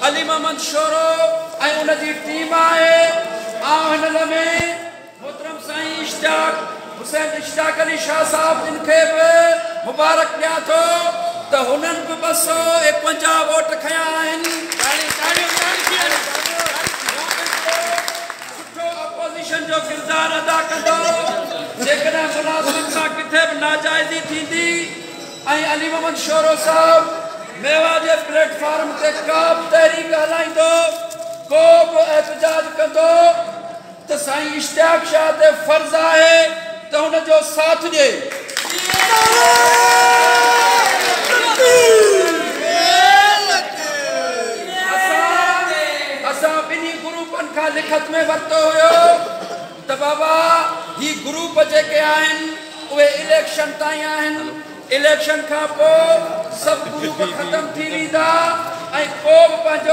Ali Mohammad sorrow ऐं उन जी team आहे। हिन में मोहतरम साईं इश्तियाक हुसैन इश्तियाक अली शाह साहब जिन खे बि मुबारक ॾियां थो त हुननि बि 251 वोट खया आहिनि। सुठो अपोज़िशन जो किरदारु अदा कंदो जेकॾहिं मुलाज़िमनि सां किथे बि नाजाइज़ी थींदी ऐं अली मोहम्मद शोरो साहब मेवा जे प्लेटफॉर्म ते का बि तहरीक हलाईंदो को बि एहतजाज कंदो त साईं इश्तियाक शाह ते फर्ज़ आहे त हुन जो साथ ॾिए। असां ॿिन्ही ग्रुपनि खां लिखत में वरितो हुयो त बाबा ही ग्रुप जेके आहिनि उहे इलेक्शन ताईं आहिनि। इलेक्शन खां पोइ सभु ग्रुप ख़तम थी वेंदा ऐं को बि पंहिंजो